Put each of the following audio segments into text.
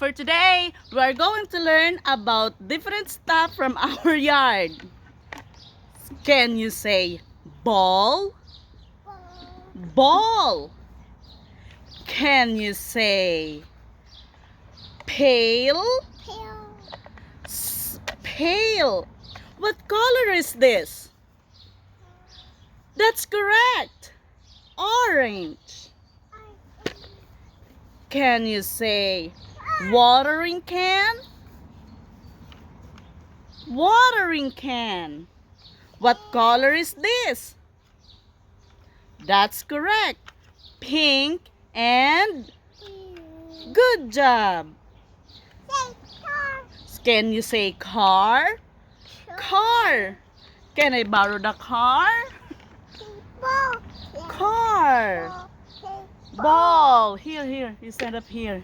For today, we are going to learn about different stuff from our yard. Can you say ball? Ball. Can you say pail? Pail. What color is this? That's correct. Orange. Can you say watering can? Watering can. What color is this? That's correct. Pink and good job. Can you say car? Car. Can I borrow the car? Car. Ball. Here. You stand up here.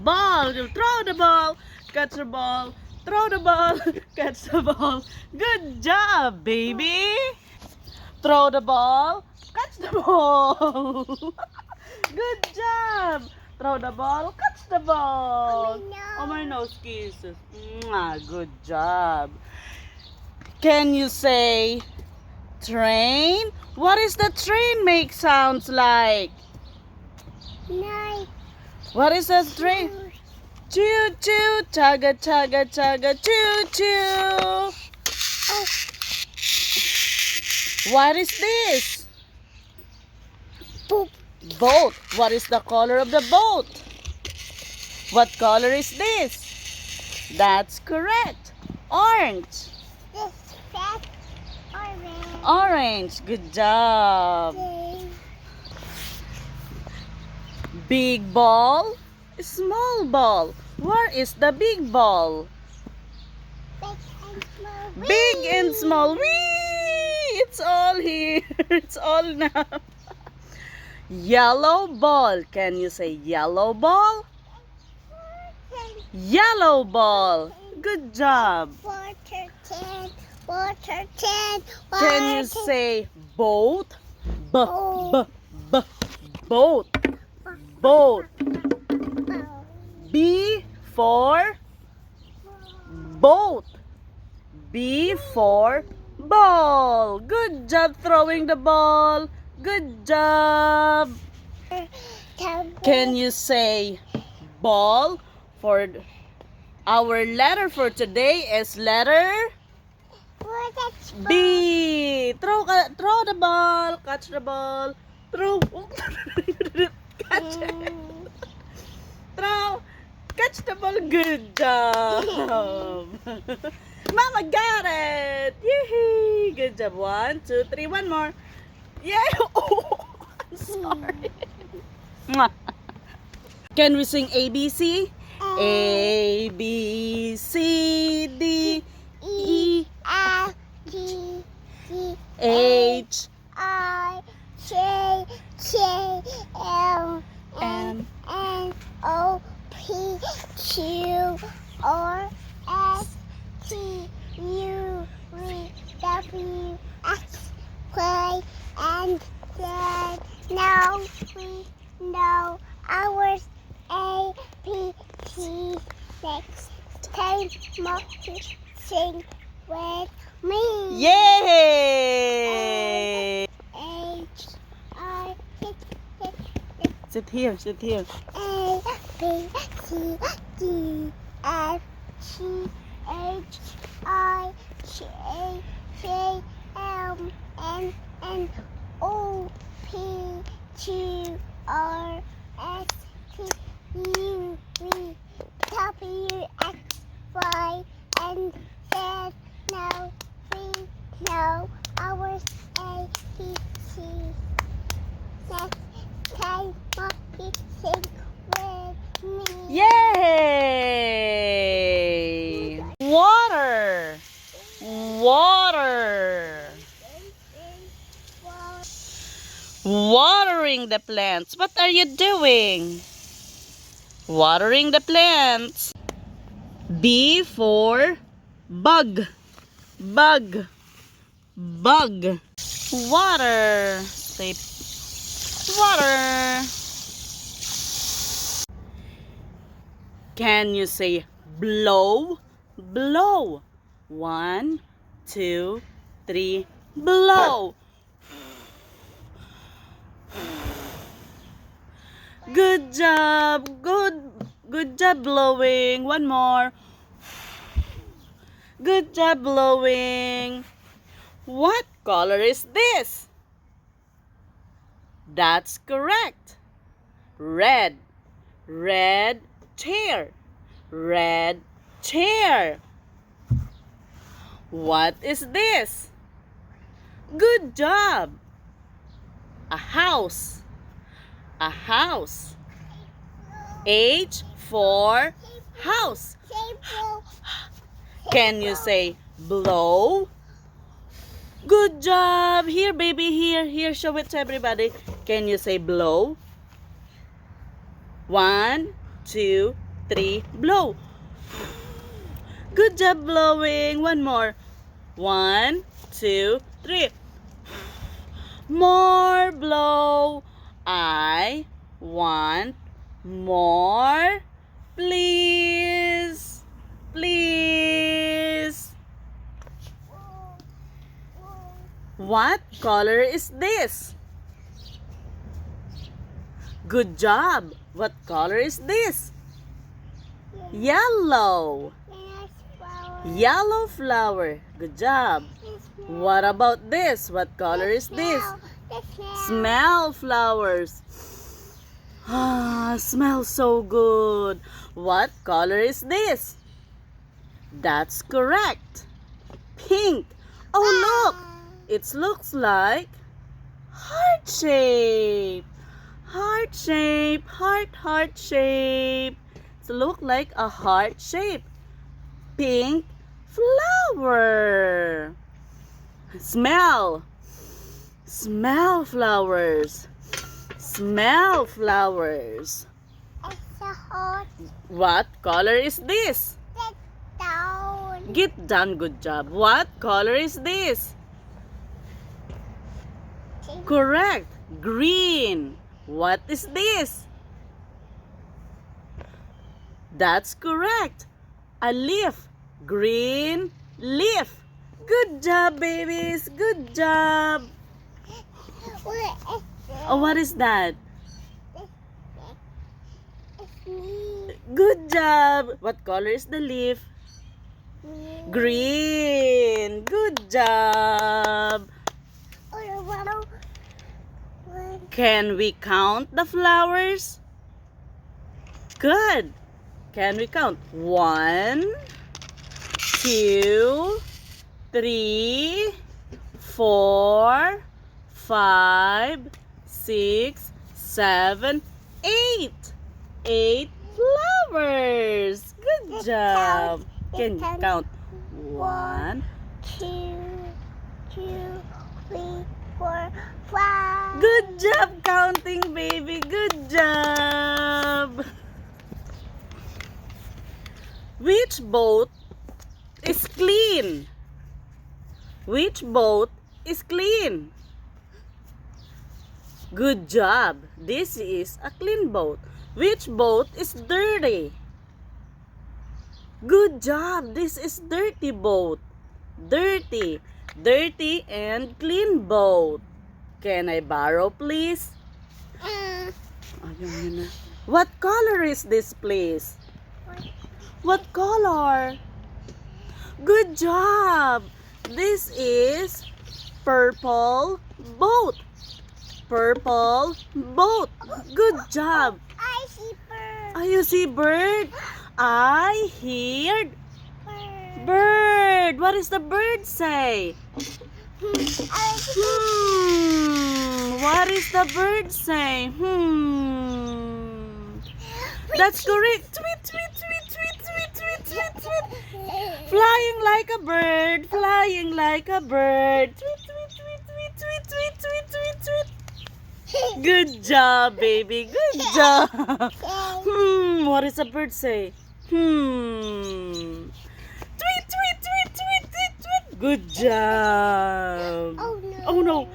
Ball. Throw the ball. Catch the ball. Throw the ball. Catch the ball. Good job, baby. Throw the ball. Catch the ball. Good job. Throw the ball. Catch the ball. Oh, my nose kisses. Good job. Can you say train? What is the train make sounds like? What is the train? Choo choo, chaga chaga chaga, choo choo. Oh. What is this? Boat. What is the color of the boat? What color is this? That's correct. Orange. Orange. Good job. Big ball. Small ball. Where is the big ball? Big and small. Whee! It's all here. It's all now. Yellow ball. Can you say yellow ball? Yellow ball. Good job. Water can. Can you say boat? Boat. Boat. B for boat. B for ball. Good job throwing the ball. Good job. Can you say ball? For our letter for today is letter B. Throw the ball. Catch the ball. Throw. Catch it. Throw. Catch the ball. Good job. Mama got it. Yee. Good job. 1, 2, 3. One more. Yeah. Oh, I'm sorry. Can we sing ABC? A, B, C, D, E, F, G, H, I, J, L, M, N, O, P, Q, R, S, T, U, V, W, X, Y, and Z. Now we know ours. A, P, T, next time more to sing with me. Yay! H, I, Sit here. A, B, C, D, F, G, H, I, J, L, N, O, P, Q, R, S, T, U, V, W, X, Y, and Z. Now we know ours. A, B, C. Next time, Monkey sing with me. Yay! Water. Watering the plants. What are you doing? Watering the plants. B for bug. Water. Say water. Can you say blow? Blow. 1, 2, 3, blow. Good job. Good job blowing. One more. Good job blowing. What color is this? That's correct. Red. Red chair. Red chair. What is this? Good job. A house. A house. H for house. Can you say blow? Good job. Here, baby, here. Here, show it to everybody. Can you say blow? 1, 2, 3, blow. Good job blowing. One more. 1, 2, 3. More blow. I want more. Please. Please. What color is this? Good job. What color is this? Yellow. Yellow flower. Good job. What about this? What color is this? Smell flowers. Ah, smells so good. What color is this? That's correct. Pink. Oh, look. It looks like heart shape. Heart shape. Heart shape. It looks like a heart shape. Pink flower. Smell. Smell flowers. Smell flowers. What color is this? Get down. Good job. What color is this? Correct. Green. What is this? That's correct. A leaf. Green leaf. Good job, babies. Good job. Oh, what is that? Good job. What color is the leaf? Green. Good job. Can we count the flowers? Good. Can we count? 1, 2, 3, 4, 5, 6, 7, 8. 8 flowers. Good job. Can you count? 1, 2, 3, 4, 5. Good job counting, baby. Good job. Which boat is clean? Which boat is clean? Good job. This is a clean boat. Which boat is dirty? Good job. This is dirty boat. Dirty. Dirty and clean boat. Can I borrow, please? Ayaw niya na. What color is this, please? What color? Good job. This is purple boat. Purple boat. Good job. I see bird. Oh, you see bird? I heard Bird. bird. What does the bird say? What is the bird say? That's correct. Tweet, tweet, tweet, tweet, tweet, tweet, tweet, tweet. Flying like a bird. Flying like a bird. Tweet, tweet, tweet, tweet, tweet, tweet, tweet, tweet, tweet. Good job, baby. Good job. What does a bird say? Tweet, tweet, tweet, tweet, tweet, tweet. Good job. Oh no. Oh no.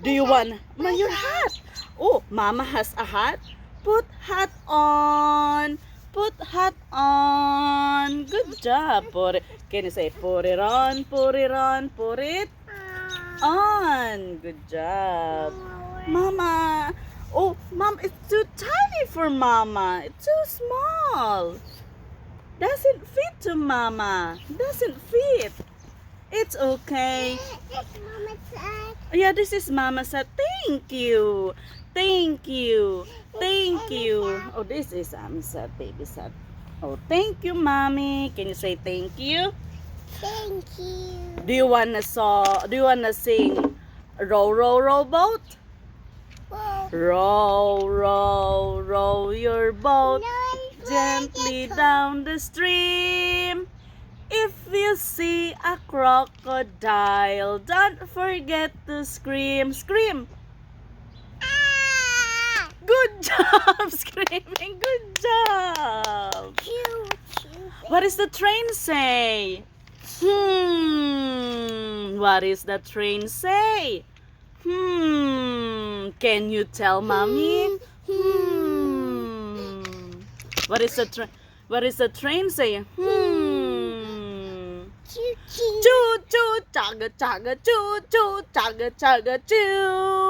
Do you want your hat? Oh, Mama has a hat. Put hat on. Put hat put it. Can you say put it on, put it on, put it on? Good job. Mama. Oh, Mom, it's too tiny for Mama. It's too small. Doesn't fit to Mama. Doesn't fit. It's okay. This Mama said. Yeah, this is Mama said. Thank you. Thank you. Thank you. Oh, this is said, baby said. Oh, thank you, Mommy. Can you say thank you? Thank you. Do you wanna sing row row row boat? Whoa. Row row row your boat No, gently down the stream. If you see a crocodile, don't forget to scream. Scream. Ah! Good job, screaming. Good job. Choo, choo. What does the train say? What is the train say? Can you tell, Mommy? What is the train say? Choo, choo. Choo choo chugga chugga choo choo chugga chugga choo.